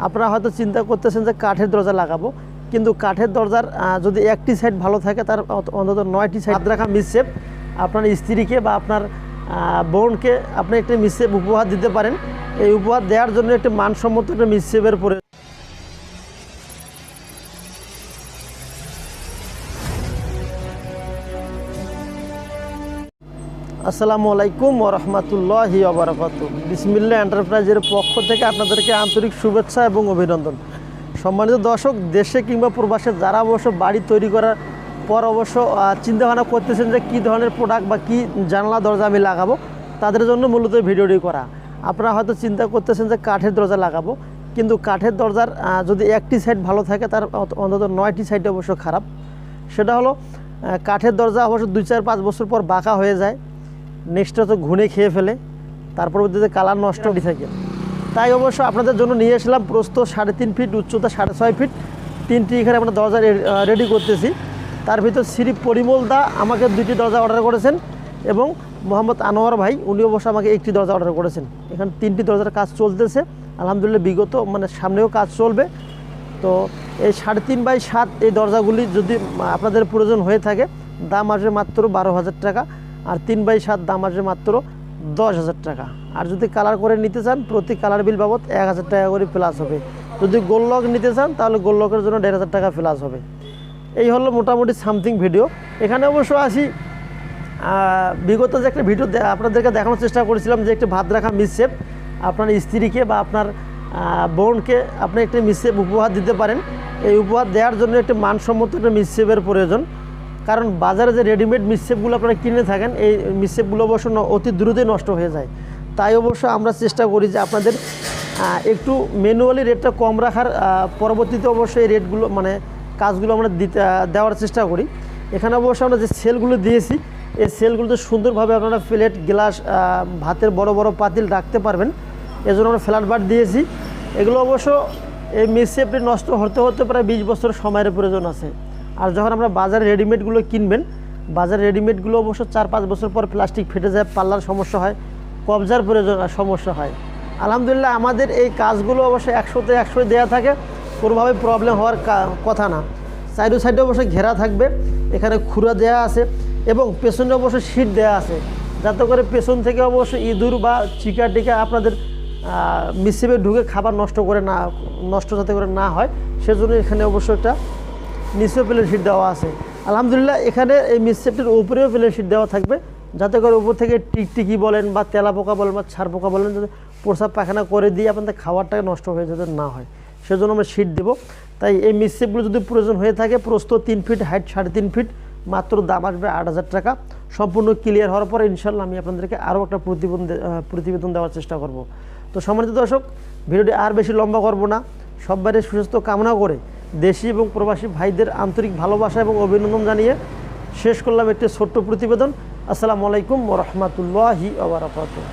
আপনারা হয়তো চিন্তা করতেছেন যে কাঠের দরজা লাগাবো, কিন্তু কাঠের দরজার যদি একটি সাইড ভালো থাকে তার অন্তত 9টি সাইড রাখা মিসশেপ আপনার স্ত্রীকে বা আপনার বোনকে আপনি একটি মিসশেপ উপহার দিতে পারেন। এই উপহার দেওয়ার জন্য একটি মানসম্মত একটা মিসশেপের প্রয়োজন। আসসালামু আলাইকুম ওয়া রাহমাতুল্লাহি ওয়া বারাকাতুহু। বিসমিল্লাহ এন্টারপ্রাইজের পক্ষ থেকে আপনাদেরকে আন্তরিক শুভেচ্ছা এবং অভিনন্দন। সম্মানিত দর্শক, দেশে কিংবা প্রবাসে যারা অবশ্য বাড়ি তৈরি করার পর অবশ্য চিন্তাভাবনা করতেছেন যে কী ধরনের প্রোডাক্ট বা কী জানলা দরজা আমি লাগাবো, তাদের জন্য মূলত ভিডিওটি করা। আপনারা হয়তো চিন্তা করতেছেন যে কাঠের দরজা লাগাবো, কিন্তু কাঠের দরজার যদি একটি সাইড ভালো থাকে তার অন্তত 9টি সাইড অবশ্য খারাপ। সেটা হলো কাঠের দরজা অবশ্য 2-4-5 বছর পর বাঁকা হয়ে যায়, নেক্সট তো ঘুনে খেয়ে ফেলে, তার পরবর্তীতে কালার নষ্ট হয়ে থাকে। তাই অবশ্য আপনাদের জন্য নিয়ে এসলাম প্রস্থ 3.5 ফিট, উচ্চতা 6.5 ফিট, 3টি এখানে আমরা দরজা রেডি করতেছি। তার ভিতর শ্রী পরিমল দা আমাকে 2টি দরজা অর্ডার করেছেন এবং মোহাম্মদ আনোয়ার ভাই উনি অবশ্য আমাকে 1টি দরজা অর্ডার করেছেন। এখানে 3টি দরজার কাজ চলতেছে আলহামদুলিল্লাহ, বিগত সামনেও কাজ চলবে। তো এই 3.5 বাই 7 এই দরজাগুলি যদি আপনাদের প্রয়োজন হয়ে থাকে, দাম আসবে মাত্র 12,000 টাকা, আর 3 বাই 7 দাম আসবে মাত্র 10,000 টাকা। আর যদি কালার করে নিতে চান প্রতি কালার বিল বাবদ 1,000 টাকা করে প্লাস হবে। যদি গোল লক নিতে চান তাহলে গোল লকের জন্য 1,500 টাকা প্লাস হবে। এই হলো মোটামুটি সামথিং ভিডিও। এখানে অবশ্য আসি বিগত যে একটা ভিডিও আপনাদেরকে দেখানোর চেষ্টা করেছিলাম যে একটি ভাত রাখা মিসশেপ আপনার স্ত্রীকে বা আপনার বোনকে আপনি একটি মিসশেপ উপহার দিতে পারেন। এই উপহার দেওয়ার জন্য একটি মানসম্মত একটা মিসশেপের প্রয়োজন। কারণ বাজারে যে রেডিমেড মিসশেপগুলো আপনারা কিনে থাকেন, এই মিসশেপগুলো অবশ্য অতি দ্রুতই নষ্ট হয়ে যায়। তাই অবশ্য আমরা চেষ্টা করি যে আপনাদের একটু ম্যানুয়ালি রেটটা কম রাখার, পরবর্তীতে অবশ্যই এই রেটগুলো কাজগুলো আমরা দেওয়ার চেষ্টা করি। এখানে অবশ্য আমরা যে সেলগুলো দিয়েছি, এই সেলগুলোতে সুন্দরভাবে আপনারা প্লেট, গ্লাস, ভাতের বড় বড় পাতিল রাখতে পারবেন, এজন্য আমরা ফ্ল্যাট বার দিয়েছি। এগুলো অবশ্য এই মিসশেপটি নষ্ট হতে হতে প্রায় 20 বছর সময়ের প্রয়োজন আছে। আর যখন আমরা বাজারে রেডিমেডগুলো কিনবেন, বাজারে রেডিমেডগুলো অবশ্য 4-5 বছর পর প্লাস্টিক ফেটে যায়, পাল্লার সমস্যা হয়, কবজার প্রয়োজন সমস্যা হয়। আলহামদুলিল্লাহ আমাদের এই কাজগুলো অবশ্য 100তে 100 দেওয়া থাকে, কোনোভাবে প্রবলেম হওয়ার কথা না। সাইডে অবশ্যই ঘেরা থাকবে, এখানে খুঁড়া দেওয়া আছে এবং পেছনে অবশ্য শীট দেওয়া আছে, যাতে করে পেছন থেকে অবশ্য ইঁদুর বা চিকা টিকা আপনাদের মিসশেপে ঢুকে খাবার নষ্ট যাতে করে না হয়, সেজন্য এখানে অবশ্য একটা নিচেও প্লেন শিট দেওয়া আছে। আলহামদুলিল্লাহ এখানে এই মিসশেপটির উপরেও প্লেন শিট দেওয়া থাকবে, যাতে করে উপর থেকে টিকটিকি বলেন বা তেলা পোকা বলেন বা ছাড় পোকা বলেন, যাতে প্রসাব পায়খানা করে দিয়ে আপনাদের খাবারটা নষ্ট হয়ে যাতে না হয়, সেজন্য আমরা শিট দেবো। তাই এই মিসশেপগুলো যদি প্রয়োজন হয়ে থাকে, প্রস্থ 3 ফিট, হাইট 3.5 ফিট, মাত্র দাম আসবে 8,000 টাকা। সম্পূর্ণ ক্লিয়ার হওয়ার পরে ইনশাল্লাহ আমি আপনাদেরকে আরও একটা প্রতিবেদন দেওয়ার চেষ্টা করব। তো সম্মানিত দর্শক, ভিডিওটি আর বেশি লম্বা করব না, সবাইয়ের সুস্বাস্থ্য কামনা করে দেশি এবং প্রবাসী ভাইদের আন্তরিক ভালোবাসা এবং অভিনন্দন জানিয়ে শেষ করলাম একটি ছোট্ট প্রতিবেদন। আসসালামু আলাইকুম ওয়া রাহমাতুল্লাহি ওয়া বারাকাতুহু।